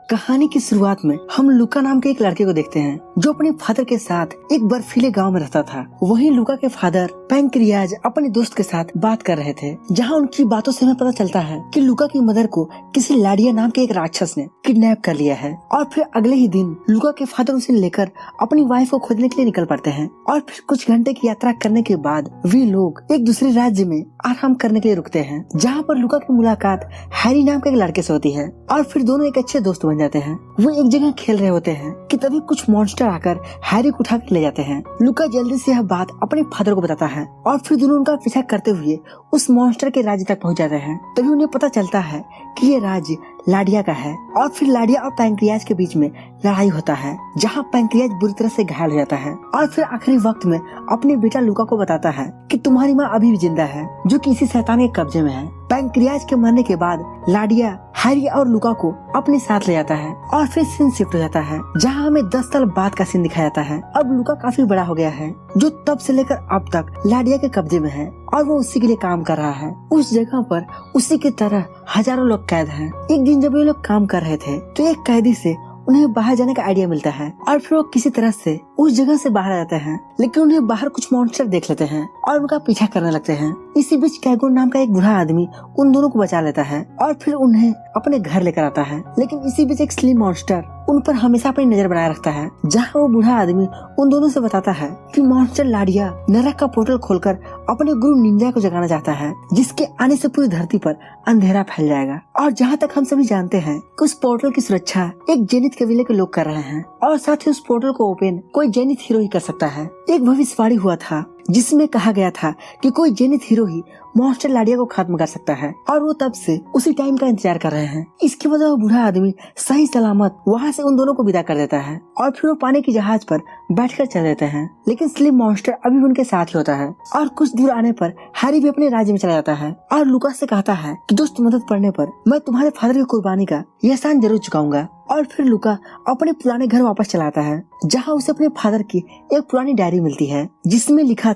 कहानी की शुरुआत में हम लुका नाम के एक लड़के को देखते हैं जो अपने फादर के साथ एक बर्फीले गांव में रहता था। वहीं लुका के फादर पैंक्रियाज अपने दोस्त के साथ बात कर रहे थे, जहां उनकी बातों से हमें पता चलता है कि लुका की मदर को किसी लाडिया नाम के एक राक्षस ने किडनैप कर लिया है। और फिर अगले ही दिन लुका के फादर उसे लेकर अपनी वाइफ को खोजने के लिए निकल पड़ते हैं। और फिर कुछ घंटे की यात्रा करने के बाद वे लोग एक दूसरे राज्य में आराम करने के लिए रुकते हैं, जहाँ पर लुका की मुलाकात हैरी नाम के एक लड़के से होती है। और फिर दोनों एक अच्छे दोस्त बन जाते हैं। वो एक जगह खेल रहे होते हैं कि तभी कुछ मॉन्स्टर आकर हैरी को उठा कर ले जाते हैं। लुका जल्दी से यह बात अपने फादर को बताता है और फिर दोनों उनका पीछा करते हुए उस मॉन्स्टर के राज्य तक पहुंच जाते हैं। तभी उन्हें पता चलता है कि ये राज्य लाडिया का है। और फिर लाडिया और पैंक्रियाज के बीच में लड़ाई होता है, जहाँ पैंक्रियाज बुरी तरह से घायल हो जाता है। और फिर आखिरी वक्त में अपने बेटा लुका को बताता है कि तुम्हारी माँ अभी भी जिंदा है, जो कि इसी शैतान के कब्जे में है। पैंक्रियाज के मरने के बाद लाडिया हैरी और लुका को अपने साथ ले जाता है और फिर सीन शिफ्ट हो जाता है, जहाँ हमें 10 साल बाद का सीन दिखाया जाता है। अब लुका काफी बड़ा हो गया है, जो तब से लेकर अब तक लाडिया के कब्जे में है और वो उसी के लिए काम कर रहा है। उस जगह पर उसी की तरह हजारों लोग कैद हैं। एक दिन जब ये लोग काम कर रहे थे तो एक कैदी से उन्हें बाहर जाने का आइडिया मिलता है और फिर वो किसी तरह से उस जगह से बाहर आ जाते हैं। लेकिन उन्हें बाहर कुछ मॉन्स्टर देख लेते हैं और उनका पीछा करने लगते हैं। इसी बीच कैगोन नाम का एक बूढ़ा आदमी उन दोनों को बचा लेता है और फिर उन्हें अपने घर लेकर आता है। लेकिन इसी बीच एक स्लिम मॉन्स्टर उन पर हमेशा अपनी नजर बनाए रखता है, जहाँ वो बूढ़ा आदमी उन दोनों से बताता है कि मॉन्स्टर लाडिया नरक का पोर्टल खोलकर अपने गुरु निंजा को जगाना चाहता है, जिसके आने से पूरी धरती पर अंधेरा फैल जाएगा। और जहाँ तक हम सभी जानते हैं कि उस पोर्टल की सुरक्षा एक जेनिथ कबीले के लोग कर रहे हैं और साथ ही उस पोर्टल को ओपन कोई जेनिथ हीरो ही कर सकता है। एक भविष्यवाणी हुआ था जिसमें कहा गया था कि कोई जेनिथ हीरो ही मॉन्स्टर लाडिया को खत्म कर सकता है और वो तब से उसी टाइम का इंतजार कर रहे हैं। इसके बाद वो बूढ़ा आदमी सही सलामत वहाँ से उन दोनों को विदा कर देता है और फिर वो पानी की जहाज पर बैठकर चल देते हैं। लेकिन स्लिम मॉन्स्टर अभी उनके साथ ही होता है और कुछ दूर आने पर हैरी भी अपने राज्य में चला जाता है और लुका से कहता है कि दोस्त मदद पड़ने पर मैं तुम्हारे फादर की कुर्बानी का एहसान जरूर चुकाऊंगा। और फिर लुका अपने पुराने घर वापस चला आता है, जहाँ उसे अपने फादर की एक पुरानी डायरी मिलती है जिसमें लिखा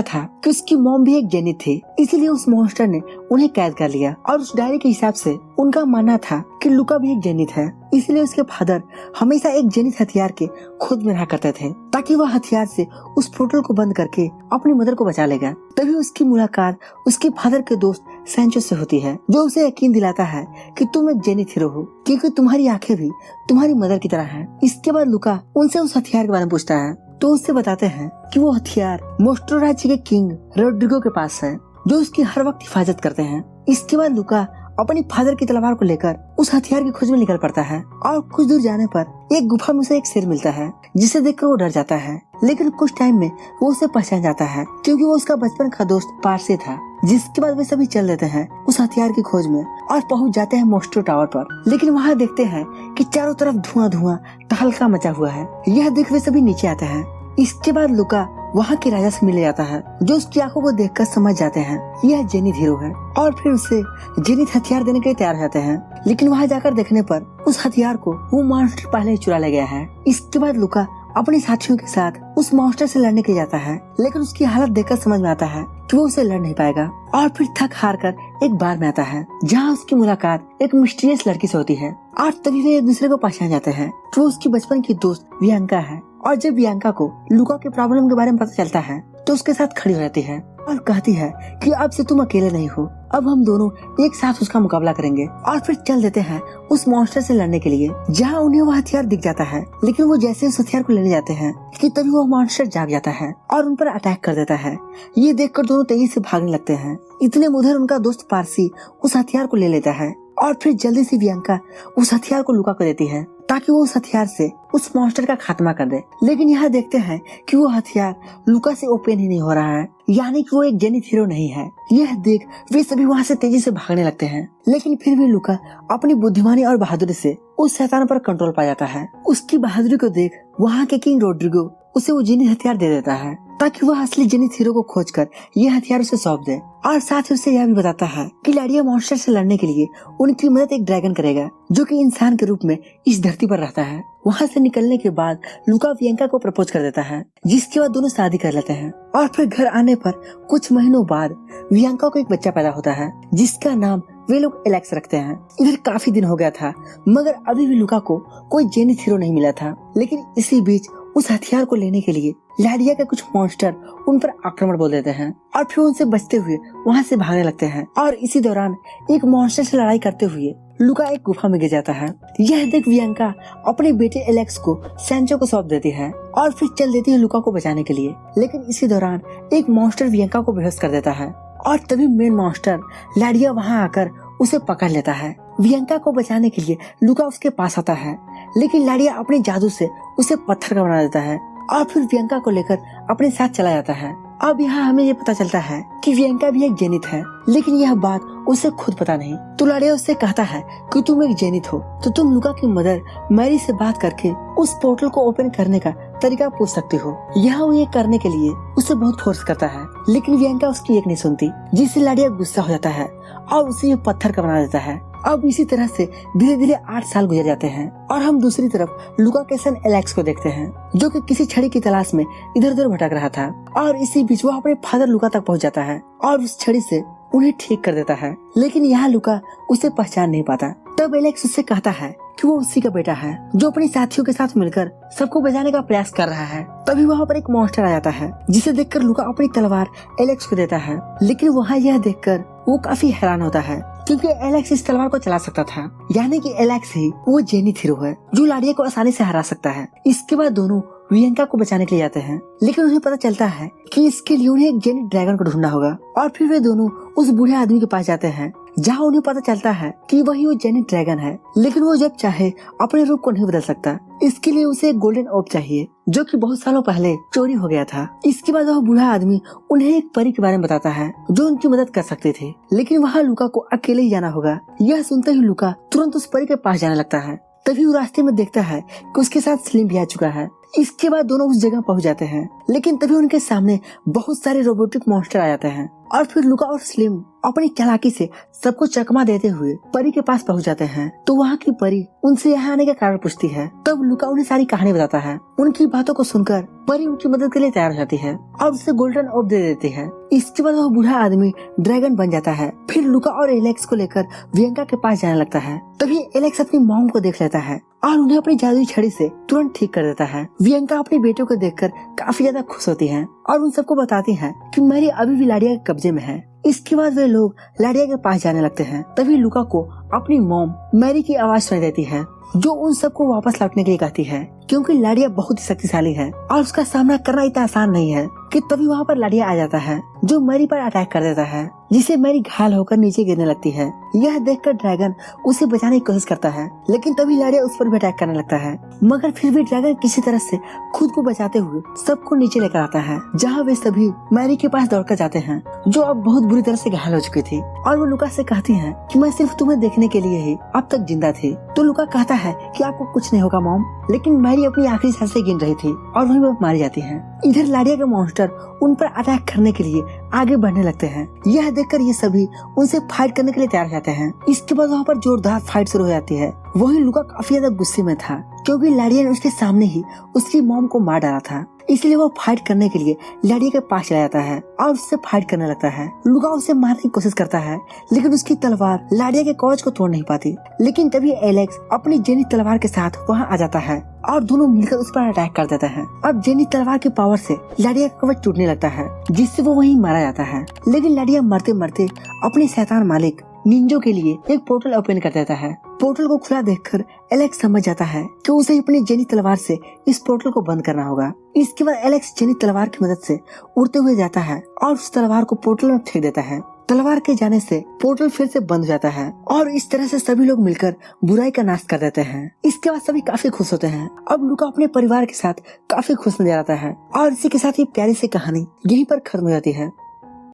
था कि उसकी मॉम भी एक जेनिथ थी, इसलिए उस मॉन्स्टर ने उन्हें कैद कर लिया। और उस डायरी के हिसाब से उनका मानना था कि लुका भी एक जेनिथ है, इसलिए उसके फादर हमेशा एक जेनिथ हथियार के खुद में रहा करते थे, ताकि वह हथियार से उस पोर्टल को बंद करके अपनी मदर को बचा लेगा। तभी उसकी मुलाकात उसके फादर के दोस्त सैंचो से होती है, जो उसे यकीन दिलाता है कि तुम एक जेनिथ हीरो हो, क्योंकि तुम्हारी आंखें भी तुम्हारी मदर की तरह हैं। इसके बाद लुका उनसे उस हथियार के बारे में पूछता है, तो उससे बताते हैं कि वो हथियार मोस्ट्रो राज्य के किंग रोड्रिगो के पास है, जो उसकी हर वक्त हिफाजत करते हैं। इसके बाद लुका अपनी फादर की तलवार को लेकर उस हथियार की खोज में निकल पड़ता है और कुछ दूर जाने पर एक गुफा में उसे एक शेर मिलता है, जिसे देखकर वो डर जाता है। लेकिन कुछ टाइम में वो उसे पहचान जाता है, क्योंकि वो उसका बचपन का दोस्त पारसे था। जिसके बाद वे सभी चल देते हैं उस हथियार की खोज में और पहुंच जाते हैं मोस्ट्रो टावर पर। लेकिन वहाँ देखते हैं कि चारों तरफ धुआं तहलका मचा हुआ है। यह देख वे सभी नीचे आते हैं। इसके बाद लुका वहाँ के राजा से मिल जाता है, जो उसकी आंखों को देखकर समझ जाते हैं यह जेनिथ हीरो है और फिर उसे जेनिथ हथियार देने के लिए तैयार हो जाते हैं। लेकिन वहाँ जाकर देखने पर उस हथियार को वो मॉन्स्टर पहले ही चुरा ले गया है। इसके बाद लुका अपने साथियों के साथ उस मॉन्स्टर से लड़ने के लिए जाता है, लेकिन उसकी हालत देखकर समझ में आता है कि वो उसे लड़ नहीं पाएगा और फिर थक हार कर एक बार में आता है, जहाँ उसकी मुलाकात एक मिस्टीरियस लड़की से होती है और तभी वे एक दूसरे को पहचान जाते हैं। तो उसकी बचपन की दोस्त बियांका है और जब बियांका को लुका के प्रॉब्लम के बारे में पता चलता है तो उसके साथ खड़ी हो जाती है और कहती है कि अब से तुम अकेले नहीं हो, अब हम दोनों एक साथ उसका मुकाबला करेंगे। और फिर चल देते हैं उस मॉन्स्टर से लड़ने के लिए, जहाँ उन्हें वह हथियार दिख जाता है। लेकिन वो जैसे उस हथियार को लेने जाते हैं कि तभी वो मॉन्स्टर जाग जाता है और उन पर अटैक कर देता है। ये देखकर दोनों तेजी से भागने लगते हैं। इतने में उधर उनका दोस्त पारसी उस हथियार को ले लेता है और फिर जल्दी से बियांका उस हथियार को लुका को देती है, ताकि वो उस हथियार से उस मॉन्स्टर का खात्मा कर दे। लेकिन यहाँ देखते हैं कि वो हथियार लुका से ओपन ही नहीं हो रहा है, यानी कि वो एक जेनिथ हीरो नहीं है। यह देख वे सभी वहाँ से तेजी से भागने लगते हैं। लेकिन फिर भी लुका अपनी बुद्धिमानी और बहादुरी से उस शैतान पर कंट्रोल पा जाता है। उसकी बहादुरी को देख वहाँ के किंग रोड्रिगो उसे वो जेनिथ हथियार दे देता है, ताकि वह असली जेनिथ हीरो को खोजकर ये हथियार उसे सौंप दे। और साथ ही उसे यह भी बताता है कि लाडिया मॉन्स्टर से लड़ने के लिए उनकी मदद एक ड्रैगन करेगा जो कि इंसान के रूप में इस धरती पर रहता है। वहाँ से निकलने के बाद लुका वियंका को प्रपोज कर देता है, जिसके बाद दोनों शादी कर लेते हैं। और फिर घर आने पर कुछ महीनों बाद वियंका को एक बच्चा पैदा होता है जिसका नाम वे लोग एलेक्स रखते हैं। इधर काफी दिन हो गया था मगर अभी भी लुका को कोई जेनिथ हीरो नहीं मिला था। लेकिन इसी बीच उस हथियार को लेने के लिए लाडिया के कुछ मॉन्स्टर उन पर आक्रमण बोल देते हैं और फिर उनसे बचते हुए वहाँ से भागने लगते हैं। और इसी दौरान एक मॉन्स्टर से लड़ाई करते हुए लुका एक गुफा में गिर जाता है। यह देख वियंका अपने बेटे एलेक्स को सैंचो को सौंप देती है और फिर चल देती है लुका को बचाने के लिए। लेकिन इसी दौरान एक मॉन्स्टर वियंका को बेहोश कर देता है और तभी मेन मॉन्स्टर लाडिया वहाँ आकर उसे पकड़ लेता है। वियंका को बचाने के लिए लुका उसके पास आता है, लेकिन लाडिया अपने जादू से उसे पत्थर का बना देता है और फिर वियंका को लेकर अपने साथ चला जाता है। अब यहाँ हमें ये पता चलता है कि वियंका भी एक जेनिथ है, लेकिन यह बात उसे खुद पता नहीं। तो लाडिया उससे कहता है कि तुम एक जेनिथ हो तो तुम लुका की मदर मैरी से बात करके उस पोर्टल को ओपन करने का तरीका पूछ सकते हो। यहाँ वो ये करने के लिए उसे बहुत फोर्स करता है, लेकिन वियंका उसकी एक नहीं सुनती, जिससे लाडिया गुस्सा हो जाता है और उसे ये पत्थर का बना देता है। अब इसी तरह से धीरे धीरे 8 साल गुजर जाते हैं और हम दूसरी तरफ लुका के सन एलेक्स को देखते हैं जो कि किसी छड़ी की तलाश में इधर उधर भटक रहा था। और इसी बीच वो अपने फादर लुका तक पहुंच जाता है और उस छड़ी से उन्हें ठीक कर देता है। लेकिन यहाँ लुका उसे पहचान नहीं पाता। तब एलेक्स उससे कहता है कि वो उसी का बेटा है जो अपने साथियों के साथ मिलकर सबको बचाने का प्रयास कर रहा है। तभी वहाँ पर एक मॉन्स्टर आ जाता है जिसे देखकर लुका अपनी तलवार एलेक्स को देता है। लेकिन वहाँ यह देखकर वो काफी हैरान होता है क्योंकि एलेक्स इस तलवार को चला सकता था, यानी कि एलेक्स ही वो जेनिथ हीरो है जो लाडिया को आसानी से हरा सकता है। इसके बाद दोनों वियंका को बचाने के लिए जाते हैं, लेकिन उन्हें पता चलता है कि इसके लिए उन्हें एक जेनिथ ड्रैगन को ढूंढना होगा। और फिर वे दोनों उस बूढ़े आदमी के पास जाते हैं जहाँ उन्हें पता चलता है कि वही वो जेनिथ ड्रैगन है, लेकिन वो जब चाहे अपने रूप को नहीं बदल सकता। इसके लिए उसे एक गोल्डन ऑर्ब चाहिए जो कि बहुत सालों पहले चोरी हो गया था। इसके बाद वह बूढ़ा आदमी उन्हें एक परी के बारे में बताता है जो उनकी मदद कर सकती थी, लेकिन वहाँ लुका को अकेले ही जाना होगा। यह सुनते ही लुका तुरंत उस परी के पास जाने लगता है। तभी वो रास्ते में देखता है कि उसके साथ स्लिम भी आ चुका है। इसके बाद दोनों उस जगह पहुंच जाते हैं, लेकिन तभी उनके सामने बहुत सारे रोबोटिक मॉन्स्टर आ जाते हैं और फिर लुका और स्लिम अपनी चालाकी से सबको चकमा देते हुए परी के पास पहुंच जाते हैं। तो वहाँ की परी उनसे यहाँ आने का कारण पूछती है। तब लुका उन्हें सारी कहानी बताता है। उनकी बातों को सुनकर परी उनकी मदद के लिए तैयार हो जाती है और उसे गोल्डन ऑर्ब दे देती है। इसके बाद वह बूढ़ा आदमी ड्रैगन बन जाता है। फिर लुका और एलेक्स को लेकर वियंका के पास जाने लगता है। तभी एलेक्स अपनी मॉम को देख लेता है और उन्हें अपनी जादुई छड़ी से तुरंत ठीक कर देता है। वियंका अपने बेटे को देखकर काफी ज्यादा खुश होती है और उन सबको बताती है कि मैरी अभी भी लाडिया के कब्जे में है। इसके बाद वे लोग लाडिया के पास जाने लगते हैं। तभी लुका को अपनी मॉम मैरी की आवाज सुनाई देती है जो उन सबको वापस लौटने के लिए कहती है, क्योंकि लाडिया बहुत ही शक्तिशाली है और उसका सामना करना इतना आसान नहीं है। कि तभी वहाँ पर लाडिया आ जाता है जो मैरी पर अटैक कर देता है, जिसे मैरी घायल होकर नीचे गिरने लगती है। यह देखकर ड्रैगन उसे बचाने की कोशिश करता है, लेकिन तभी लाडिया उस पर भी अटैक करने लगता है। मगर फिर भी ड्रैगन किसी तरह से खुद को बचाते हुए सबको नीचे लेकर आता है, जहाँ वे सभी मैरी के पास दौड़कर जाते हैं जो अब बहुत बुरी तरह से घायल हो चुकी थी। और वो लुका से कहती है कि मैं सिर्फ तुम्हें देखने के लिए ही अब तक जिंदा थी। तो लुका कहता है कि आपको कुछ नहीं होगा मॉम, लेकिन मैरी अपनी आखिरी सांसें गिन रही थी और वहीं वो मारी जाती है। इधर लाडिया के मॉन्स्टर उन पर अटैक करने के लिए आगे बढ़ने लगते हैं। यह देखकर ये सभी उनसे फाइट करने के लिए तैयार हो जाते हैं। इसके बाद वहाँ पर जोरदार फाइट शुरू हो जाती है। वहीं लुका काफी ज्यादा गुस्से में था क्योंकि लाडिया ने उसके सामने ही उसकी मॉम को मार डाला था। इसलिए वो फाइट करने के लिए लाडिया के पास चला जाता है और उससे फाइट करने लगता है। लुका उसे मारने की कोशिश करता है, लेकिन उसकी तलवार लाडिया के कवच को तोड़ नहीं पाती। लेकिन तभी एलेक्स अपनी जेनी तलवार के साथ वहाँ आ जाता है और दोनों मिलकर उस पर अटैक कर देते हैं। अब जेनी तलवार की पावर से लाडिया का कवच टूटने लगता है, जिससे वो वहीं मारा जाता है। लेकिन लाडिया मरते मरते अपने शैतान मालिक निंजो के लिए एक पोर्टल ओपन कर देता है। पोर्टल को खुला देखकर एलेक्स समझ जाता है कि उसे अपनी जेनी तलवार से इस पोर्टल को बंद करना होगा। इसके बाद एलेक्स जेनी तलवार की मदद से उड़ते हुए जाता है और उस तलवार को पोर्टल में फेंक देता है। तलवार के जाने से पोर्टल फिर से बंद हो जाता है और इस तरह से सभी लोग मिलकर बुराई का नाश कर देते हैं। इसके बाद सभी काफी खुश होते हैं। अब लुका अपने परिवार के साथ काफी खुश नजर आता है और इसी के साथ ये प्यारी सी कहानी यहीं पर खत्म हो जाती है।